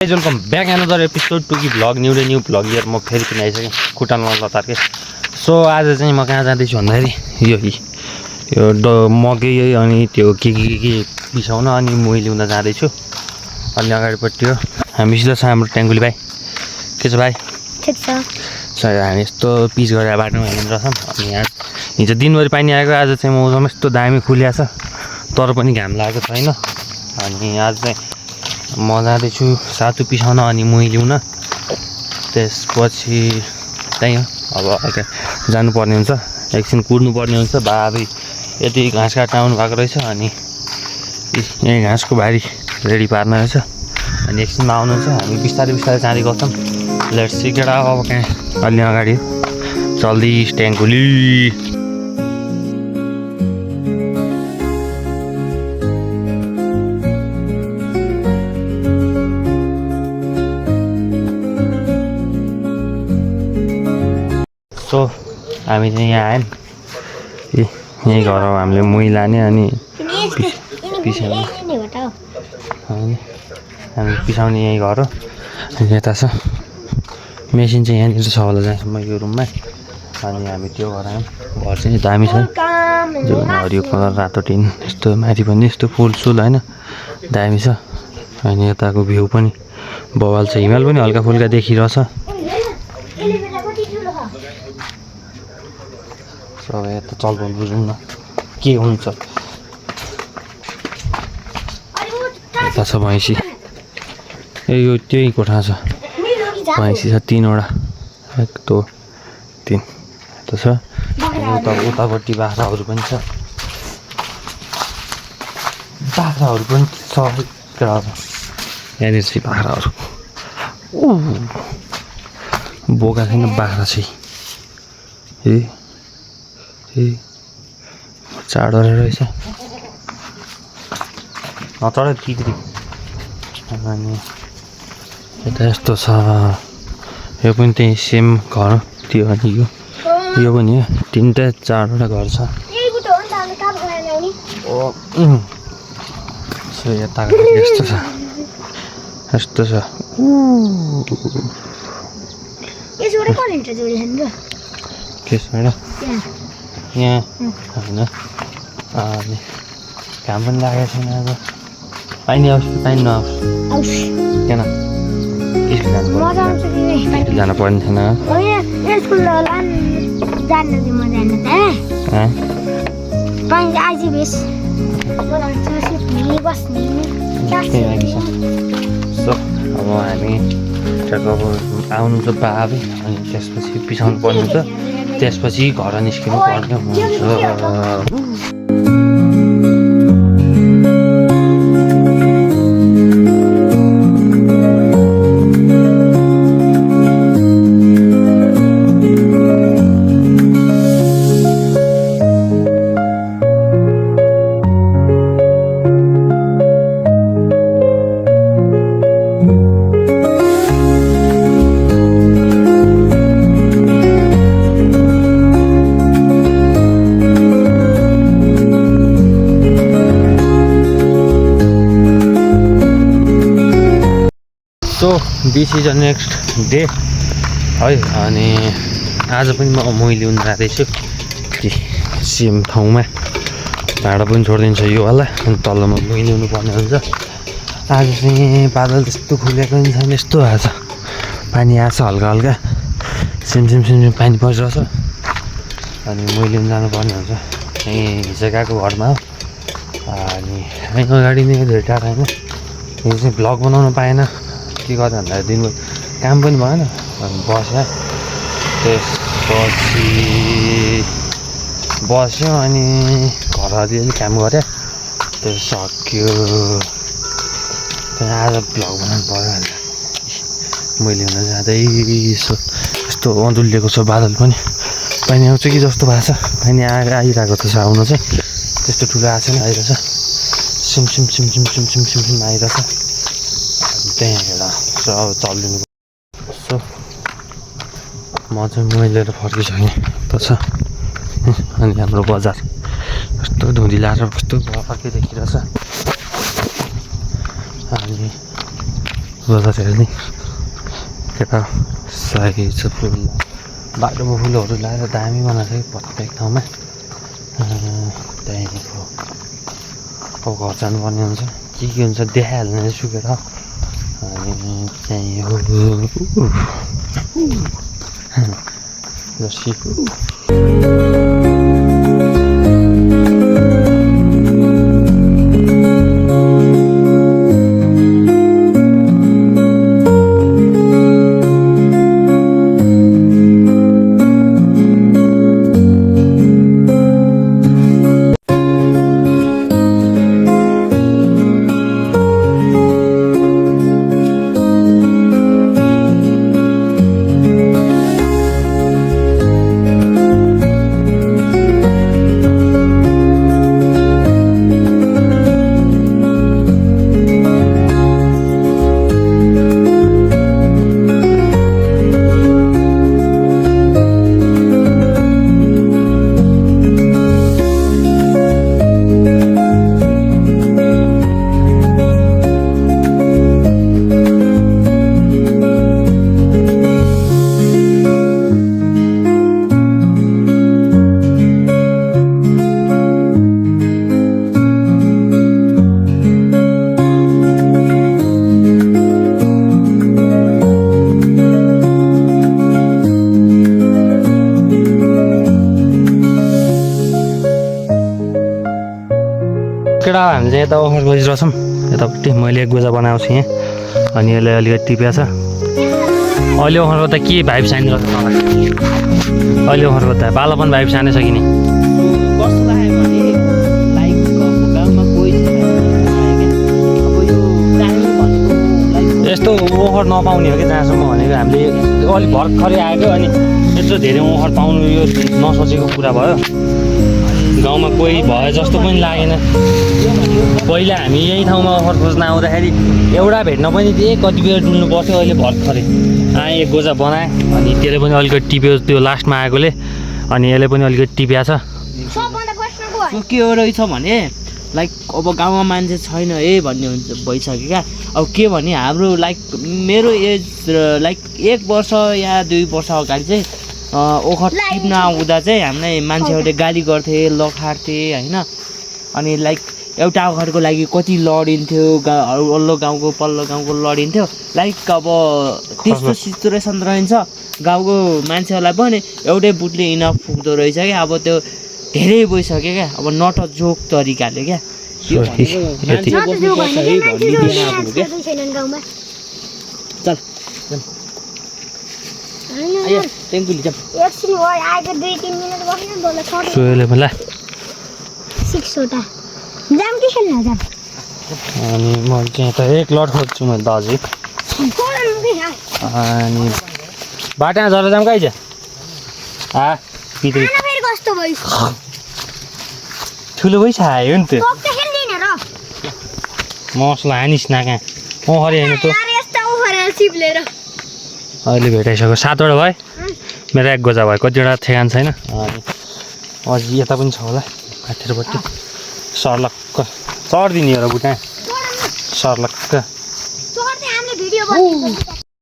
Welcome back another episode to की vlog new vlog year म फेरि पनि आइसकेँ खुट्टामा लतार्के। सो आज चाहिँ म कहाँ जाँदैछु भन्दाखेरि यो मकै अनि त्यो के पिसाउन अनि मोही ल्याउन जाँदैछु। अनि अगाडिपट्टि हो हामीसित छ हाम्रो ट्याङ्गुली भाइ। के छ भाइ? ठिक छ। हामी यस्तो पिच गरेर बाटोमा हिँडेर छौँ। अनि यहाँ हिजो दिनभरि पानी आएको, आज चाहिँ मौसम यस्तो दामी खुलिया छ तर पनि घाम लागेको छैन। अनि आज चाहिँ म जाँदैछु सातु पिसाउन अनि मोही ल्याउन। त्यसपछि त्यही हो, अब हल्का जानुपर्ने हुन्छ, एकछिन कुर्नुपर्ने हुन्छ। बाबी यति घाँस काट्न आउनु भएको रहेछ अनि यहीँ घाँसको बारी रेडी पार्न रहेछ। अनि एकछिनमा आउनुहुन्छ, हामी बिस्तारै बिस्तारै जाँदै गर्छौँ। लेट्स सी केटा, अब कहाँ अलि अगाडि चल्दै ट्याङ्गुली। सो हामी चाहिँ यहाँ आयौँ, यहीँ घर हो हामीले मोही लाने अनि पिसाउने होइन, हामी पिसाउने यहीँ घर हो। यता छ मेसिन चाहिँ यहाँनिर छ होला जहाँसम्म यो रुममा। अनि हामी त्यो घर आयौँ। घर चाहिँ दामी छ, हरियो कलर रातो टिन, यस्तो माथि पनि यस्तो फुलसुल होइन, दामी छ। अनि यताको भ्यू पनि बवाल छ, हिमाल पनि हल्का फुल्का देखिरहेछ। अब यता चलबल बुझौँ न के हुन्छ। यता छ भैँसी, यो त्यही कोठा छ, भैँसी छ 3वटा, 1 2 3 यता छ। उतापट्टि बाख्राहरू पनि छ, बाख्राहरू पनि छ। यहाँनिर चाहिँ बाख्राहरू बोका छैन, बाख्रा चाहिँ चाडो रहेछ नचढ तित्री। अनि यता यस्तो छ, यो पनि त्यही सेम घर त्यो। अनि यो पनि हो, 3-4वटा घर छ। सो यता यस्तो छ, यस्तो छ। के छ यहाँ होइन। अनि घाम पनि लागेको छैन अब, पानी आओस् कि पानी नआओस् किन स्कुल जानु पर्ने छैन। सो अब हामी अब आउनु त बाबे, अनि त्यसपछि पिसाउनु पर्ने हुन्छ, त्यसपछि घर निस्किनु पर्ने हुन्छ। So this is a next day है। अनि आज पनि म मोही ल्याउनु जाँदैछु सेम ठाउँमा। भाडा पनि छोडिदिन्छ यो होला, अनि तल्लोमा मोही ल्याउनु पर्ने हुन्छ। आज चाहिँ बादल त्यस्तो खुलेको पनि छैन, यस्तो आएको छ, पानी आएको छ हल्का हल्का, सिमसिम पानी परिरहेछ। अनि मोही ल्याउनु जानुपर्ने हुन्छ, यहीँ जग्गाको घरमा हो। अनि यहीँ अगाडि नै धेरै टाढा होइन। यो चाहिँ भ्लग बनाउन पाएन, के गर्दा भन्दा दिनभरि काम पनि भएन। अनि त्यसपछि बस्यो अनि घर अलिअलि काम गऱ्यो, त्यो सक्यो। त्यहाँ आज भ्लग बनाउनु पऱ्यो भनेर मैले हुन जाँदैछु। यस्तो अँधुलिएको छ, बादल पनि पानी आउँछ कि जस्तो भएको छ। पानी आइरहेको त छ, आउनु चाहिँ त्यस्तो ठुलो आएको छैन, आइरहेछ सिम आइरहेछ। त्यहीँ हेर अब चलिदिनु। सो म चाहिँ मोही लिएर फर्किसकेँ त छ। अनि हाम्रो बजार कस्तो धुँधी लाएर कस्तो फर्कै देखिरहेछ। अनि गोदावरीहरू नि केटा साइज छ फुल बाटोमा फुलहरू लगाएर दामी बनाएको छ प्रत्येक ठाउँमा त्यहाँदेखिको अब घर जानुपर्ने हुन्छ के हुन्छ देखाइहाल्ने सुकेर अनि त्यहीँ हो जर्सी केटा हामी चाहिँ यता ओखर गइरहेछौँ यतापट्टि मैले एक गोजा बनाएको छु यहाँ अनि यसले अलिकति टिप्या छ अहिले ओखरको त के भाइब सानिरहेको छ मलाई अहिले ओखरको त बालापन भाइब सानै छ कि नि कस्तो लाग्यो भने लाइक गाउँमा कोही छैन अब यो टाइम भनेको लाइक यस्तो ओखर नपाउने हो कि जहाँसम्म भनेको हामीले अलिक भर्खरै आएको अनि यत्रो धेरै ओखर पाउनु यो नसोचेको कुरा भयो गाउँमा कोही भए जस्तो पनि लागेन पहिला हामी यही ठाउँमा ओखर खोज्न आउँदाखेरि एउटा भेट्न पनि थिएँ कति बेर डुल्नु पर्थ्यो अहिले भर्खरै आएँ एक गोजा बनाएँ अनि त्यसले पनि अलिकति टिप्यो त्यो लास्टमा आएकोले अनि यसले पनि अलिकति टिप्या छ के हो रहेछ भने लाइक अब गाउँमा मान्छे छैन है भन्ने हुन्छ भइसक्यो क्या अब के भने हाम्रो लाइक मेरो एज लाइक 1 वर्ष या 2 वर्ष अगाडि चाहिँ ओखर टिप्न आउँदा चाहिँ हामीलाई मान्छेहरूले गाली गर्थे लखार्थे होइन अनि लाइक एउटा ओखरको लागि कति लडिन्थ्यो वल्लो गाउँको पल्लो गाउँको लडिन्थ्यो लाइक अब त्यस्तो सिचुएसन रहन्छ गाउँको मान्छेहरूलाई पनि एउटै बुटले इनफ पुग्दो रहेछ क्या अब त्यो धेरै भइसक्यो क्या अब नट अ जोक तरिकाले क्या यो मान्छे बस्नुपर्छ है भनिदिएन अब क्या चल आयो टेङ्कुली जाम एकछिन हो आएको 2-3 मिनेट बस्नु बोला छोड्नु सोले मलाई 6 वटा जाम कि खेल्न जाम अनि म चाहिँ त एक लट खोज्छु मैले त अझै अनि बाटामा झरेर जाम कहीँ छ पितृ फेरि कस्तो भयो ठुलो भइसक्यो नि त टक्क खेल्दिन र मसला हानिस् न कहाँ ओखरी होइन त यार यस्तो ओखरेर चिप्लेर अहिले भेटाइसक्यो 7 वटा भयो मेरो एक गोजा भयो कतिवटा ठेगान छैन अनि अझै यता पनि छ होला माथिपट्टि सर्लक्क चढिदिने हो र बुटा सर्लक्क चढ्दै हामीले भिडियो बनाइन्छ